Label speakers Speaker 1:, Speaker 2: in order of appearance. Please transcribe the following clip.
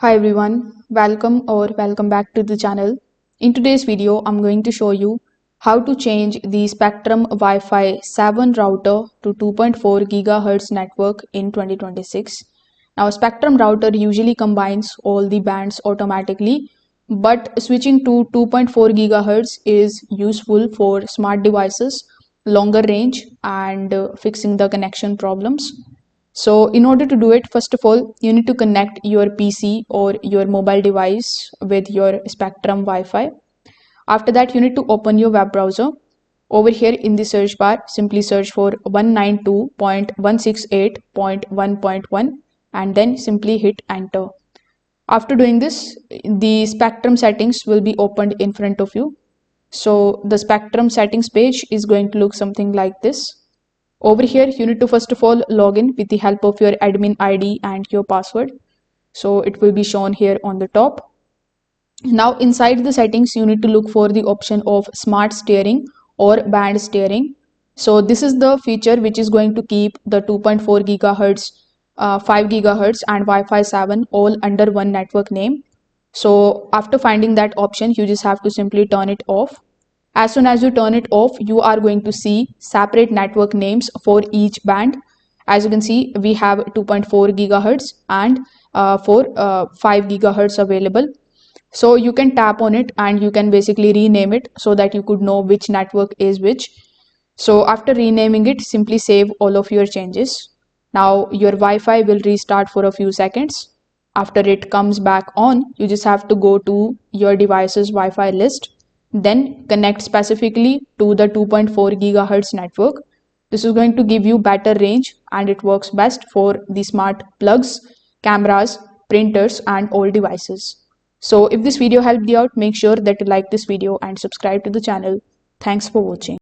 Speaker 1: Hi everyone, welcome back to the channel. In today's video, I'm going to show you how to change the Spectrum Wi-Fi 7 router to 2.4 GHz network in 2026. Now, Spectrum router usually combines all the bands automatically, but switching to 2.4 GHz is useful for smart devices, longer range, and fixing the connection problems. So in order to do it, first of all, you need to connect your PC or your mobile device with your Spectrum Wi-Fi. After that, you need to open your web browser. Over here in the search bar, simply search for 192.168.1.1 and then simply hit enter. After doing this, the Spectrum settings will be opened in front of you. So the Spectrum settings page is going to look something like this. Over here, you need to first of all log in with the help of your admin ID and your password. So it will be shown here on the top. Now inside the settings, you need to look for the option of smart steering or band steering. So this is the feature which is going to keep the 2.4 GHz, 5 GHz and Wi-Fi 7 all under one network name. So after finding that option, you just have to simply turn it off. As soon as you turn it off, you are going to see separate network names for each band. As you can see, we have 2.4 GHz and for 5 GHz available. So you can tap on it and you can basically rename it so that you could know which network is which. So after renaming it, simply save all of your changes. Now your Wi-Fi will restart for a few seconds. After it comes back on, you just have to go to your device's Wi-Fi list, then connect specifically to the 2.4 GHz network. This is going to give you better range and it works best for the smart plugs, cameras, printers and all devices. So if this video helped you out, make sure that you like this video and subscribe to the channel. Thanks for watching.